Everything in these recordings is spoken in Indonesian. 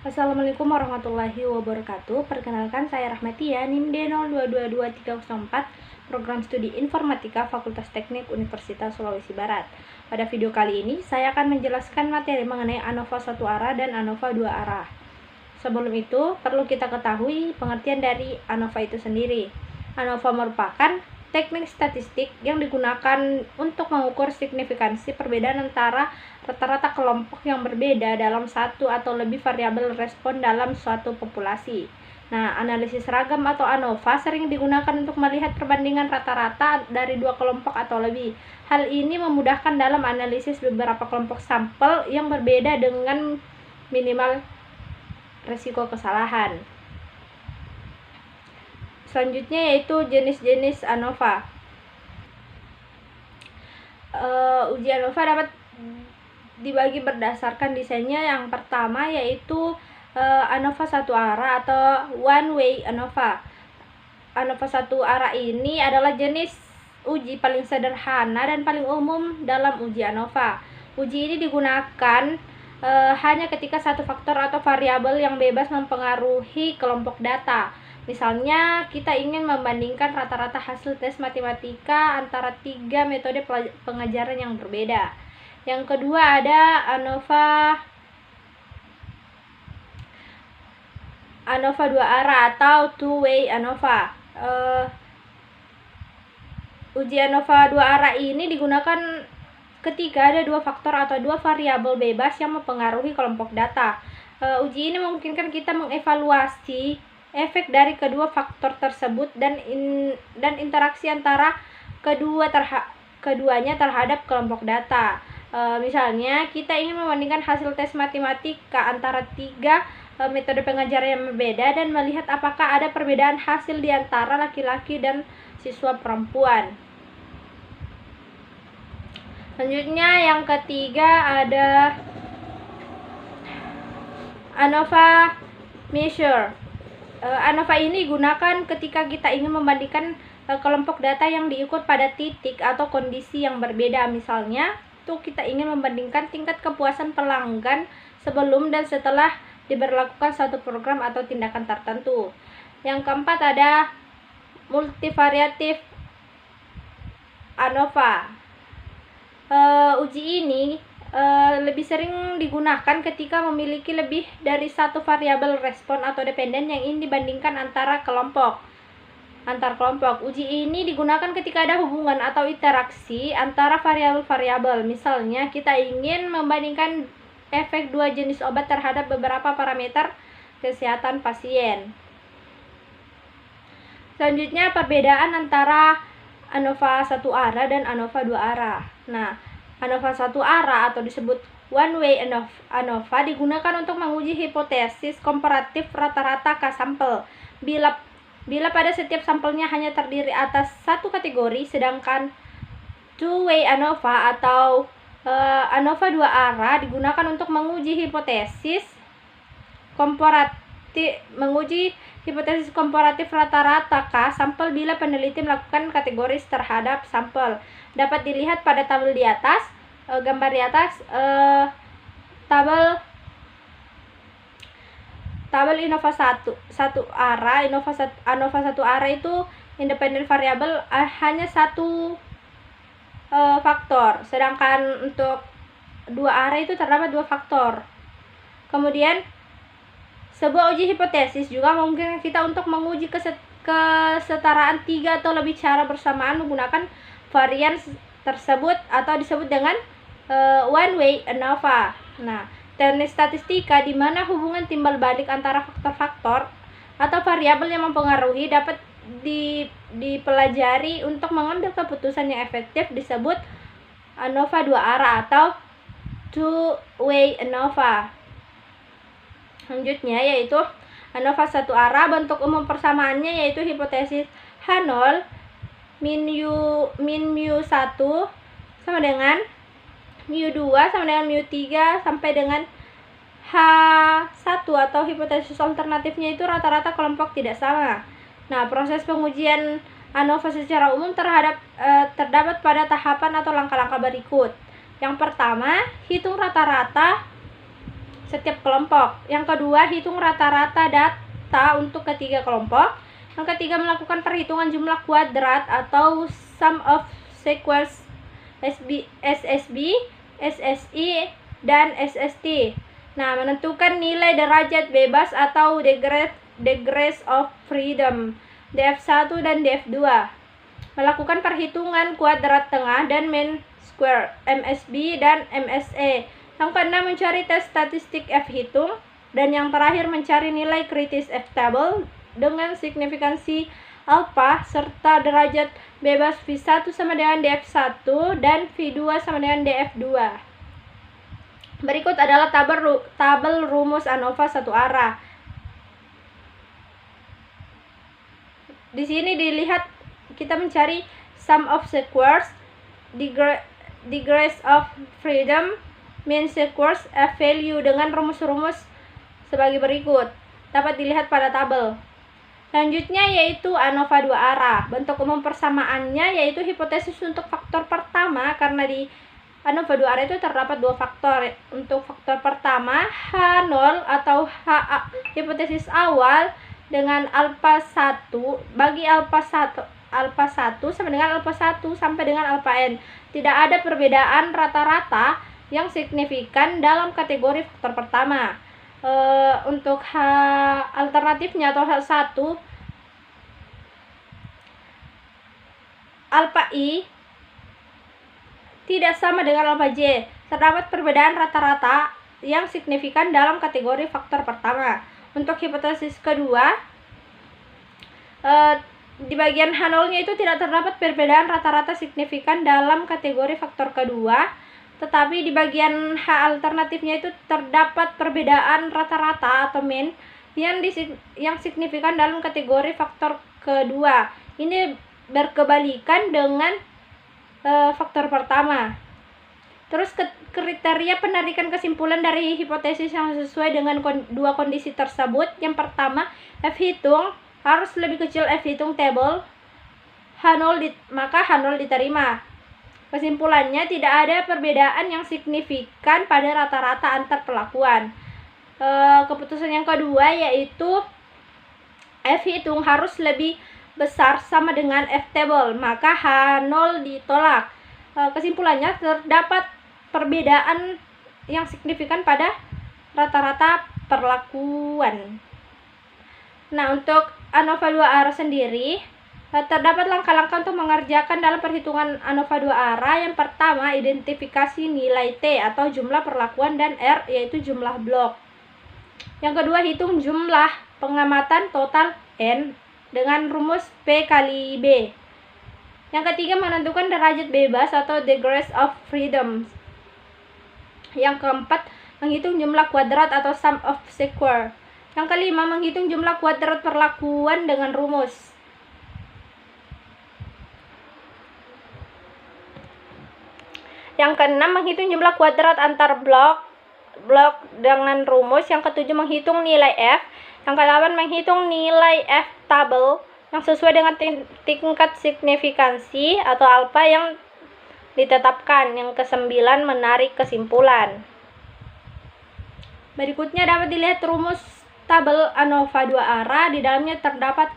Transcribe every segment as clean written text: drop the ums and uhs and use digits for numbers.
Assalamualaikum warahmatullahi wabarakatuh. Perkenalkan, saya Rahmatia, NIM D02222304, Program Studi Informatika Fakultas Teknik Universitas Sulawesi Barat. Pada video kali ini, saya akan menjelaskan materi mengenai ANOVA satu arah dan ANOVA dua arah. Sebelum itu, perlu kita ketahui pengertian dari ANOVA itu sendiri. ANOVA merupakan teknik statistik yang digunakan untuk mengukur signifikansi perbedaan antara rata-rata kelompok yang berbeda dalam satu atau lebih variabel respon dalam suatu populasi. Nah, analisis ragam atau ANOVA sering digunakan untuk melihat perbandingan rata-rata dari dua kelompok atau lebih. Hal ini memudahkan dalam analisis beberapa kelompok sampel yang berbeda dengan minimal resiko kesalahan. Selanjutnya yaitu jenis-jenis ANOVA. Uji ANOVA dapat dibagi berdasarkan desainnya. Yang pertama yaitu ANOVA satu arah atau one way ANOVA. ANOVA satu arah ini adalah jenis uji paling sederhana dan paling umum dalam uji ANOVA. Uji ini digunakan hanya ketika satu faktor atau variabel yang bebas mempengaruhi kelompok data. Misalnya, kita ingin membandingkan rata-rata hasil tes matematika antara 3 metode pengajaran yang berbeda. Yang kedua ada ANOVA dua arah atau two-way ANOVA. Uji ANOVA dua arah ini digunakan ketika ada dua faktor atau dua variabel bebas yang mempengaruhi kelompok data. Uji ini memungkinkan kita mengevaluasi efek dari kedua faktor tersebut dan interaksi antara keduanya terhadap kelompok data. Misalnya, kita ingin membandingkan hasil tes matematika antara 3 metode pengajaran yang berbeda dan melihat apakah ada perbedaan hasil di antara laki-laki dan siswa perempuan. Selanjutnya, yang ketiga ada ANOVA measure. ANOVA ini digunakan ketika kita ingin membandingkan kelompok data yang diukur pada titik atau kondisi yang berbeda. Misalnya, kita ingin membandingkan tingkat kepuasan pelanggan sebelum dan setelah diberlakukan satu program atau tindakan tertentu. Yang keempat ada multivariatif ANOVA. Uji ini lebih sering digunakan ketika memiliki lebih dari satu variabel respon atau dependen yang ingin dibandingkan antar kelompok. Uji ini digunakan ketika ada hubungan atau interaksi antara variabel-variabel. Misalnya, kita ingin membandingkan efek dua jenis obat terhadap beberapa parameter kesehatan pasien. Selanjutnya, perbedaan antara ANOVA satu arah dan ANOVA dua arah. Nah, ANOVA satu arah atau disebut one way ANOVA digunakan untuk menguji hipotesis komparatif rata-rata K-sampel. Bila pada setiap sampelnya hanya terdiri atas satu kategori, sedangkan two way ANOVA atau ANOVA dua arah digunakan untuk menguji hipotesis komparatif rata-rata K-sampel bila peneliti melakukan kategoris terhadap sampel. Dapat dilihat pada tabel di atas, gambar di atas, tabel ANOVA satu arah. ANOVA satu arah itu independen variabel hanya satu faktor, sedangkan untuk dua arah itu terdapat dua faktor. Kemudian, sebuah uji hipotesis juga memungkinkan kita untuk menguji kesetaraan 3 atau lebih cara bersamaan menggunakan varian tersebut atau disebut dengan one way ANOVA. Nah, teknik statistika di mana hubungan timbal balik antara faktor-faktor atau variabel yang mempengaruhi dapat dipelajari untuk mengambil keputusan yang efektif disebut ANOVA dua arah atau two way ANOVA. Selanjutnya yaitu ANOVA satu arah. Bentuk umum persamaannya yaitu hipotesis H0 min mu 1 sama dengan mu 2 sama dengan mu 3 sampai dengan H1 atau hipotesis alternatifnya itu rata-rata kelompok tidak sama. Nah, proses pengujian ANOVA secara umum terdapat pada tahapan atau langkah-langkah berikut. Yang pertama, hitung rata-rata setiap kelompok. Yang kedua, hitung rata-rata data untuk ketiga kelompok. Yang ketiga, melakukan perhitungan jumlah kuadrat atau sum of squares SSB, SSI, dan SST. Nah, menentukan nilai derajat bebas atau degrees of freedom DF1 dan DF2. Melakukan perhitungan kuadrat tengah dan mean square MSB dan MSE. Yang keenam, mencari tes statistik F hitung. Dan yang terakhir, mencari nilai kritis F table dengan signifikansi alpha serta derajat bebas V1 sama dengan DF1 dan V2 sama dengan DF2. Berikut adalah tabel rumus ANOVA satu arah. Di sini dilihat kita mencari sum of squares, degrees of freedom, mean squares, F value dengan rumus-rumus sebagai berikut. Dapat dilihat pada tabel. Selanjutnya yaitu ANOVA dua arah. Bentuk umum persamaannya yaitu hipotesis untuk faktor pertama, karena di ANOVA dua arah itu terdapat dua faktor. Untuk faktor pertama, H0 atau HA, hipotesis awal dengan alpha 1 bagi alpha 1 sama dengan alpha 1 sampai dengan alpha n. Tidak ada perbedaan rata-rata yang signifikan dalam kategori faktor pertama. Untuk H alternatifnya atau H1, alpha I tidak sama dengan alpha J. Terdapat perbedaan rata-rata yang signifikan dalam kategori faktor pertama. Untuk hipotesis kedua, di bagian H0-nya itu tidak terdapat perbedaan rata-rata signifikan dalam kategori faktor kedua. Tetapi di bagian H alternatifnya itu terdapat perbedaan rata-rata atau mean yang signifikan dalam kategori faktor kedua. Ini berkebalikan dengan faktor pertama. Terus kriteria penarikan kesimpulan dari hipotesis yang sesuai dengan dua kondisi tersebut. Yang pertama, F hitung harus lebih kecil F hitung table, maka H0 diterima. Kesimpulannya, tidak ada perbedaan yang signifikan pada rata-rata antar perlakuan. Keputusan yang kedua yaitu F hitung harus lebih besar sama dengan F table, maka H0 ditolak. Kesimpulannya, terdapat perbedaan yang signifikan pada rata-rata perlakuan. Nah, untuk ANOVA dua arah sendiri, terdapat langkah-langkah untuk mengerjakan dalam perhitungan ANOVA dua arah. Yang pertama, identifikasi nilai T atau jumlah perlakuan dan R yaitu jumlah blok. Yang kedua, hitung jumlah pengamatan total N dengan rumus P kali B. Yang ketiga, menentukan derajat bebas atau degrees of freedom. Yang keempat, menghitung jumlah kuadrat atau sum of square. Yang kelima, menghitung jumlah kuadrat perlakuan dengan rumus. Yang keenam, menghitung jumlah kuadrat antar blok dengan rumus. Yang ketujuh, menghitung nilai F. Yang kedelapan, menghitung nilai F table yang sesuai dengan tingkat signifikansi atau alpha yang ditetapkan. Yang kesembilan, menarik kesimpulan. Berikutnya dapat dilihat rumus tabel ANOVA dua arah. Di dalamnya terdapat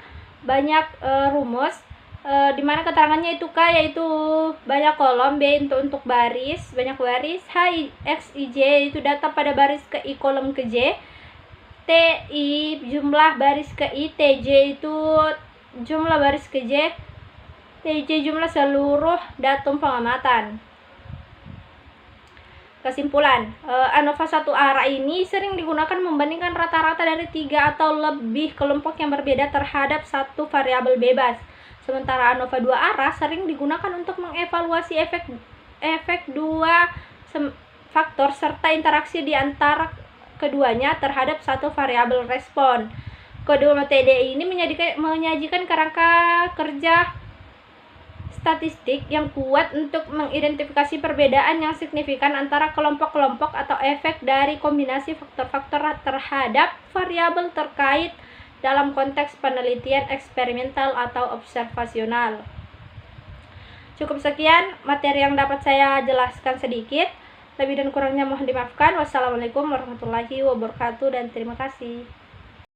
banyak rumus. Dimana keterangannya itu K yaitu banyak kolom, B untuk baris, banyak baris, H, X, I, J itu data pada baris ke I kolom ke J, T, I jumlah baris ke I, T, J itu jumlah baris ke J, T, J jumlah seluruh datum pengamatan. Kesimpulan, ANOVA satu arah ini sering digunakan membandingkan rata-rata dari 3 atau lebih kelompok yang berbeda terhadap satu variabel bebas. Sementara ANOVA dua arah sering digunakan untuk mengevaluasi efek dua faktor serta interaksi di antara keduanya terhadap satu variabel respon. Kedua metode ini menyajikan kerangka kerja statistik yang kuat untuk mengidentifikasi perbedaan yang signifikan antara kelompok-kelompok atau efek dari kombinasi faktor-faktor terhadap variabel terkait dalam konteks penelitian eksperimental atau observasional. Cukup sekian materi yang dapat saya jelaskan sedikit. Lebih dan kurangnya mohon dimaafkan. Wassalamualaikum warahmatullahi wabarakatuh dan terima kasih.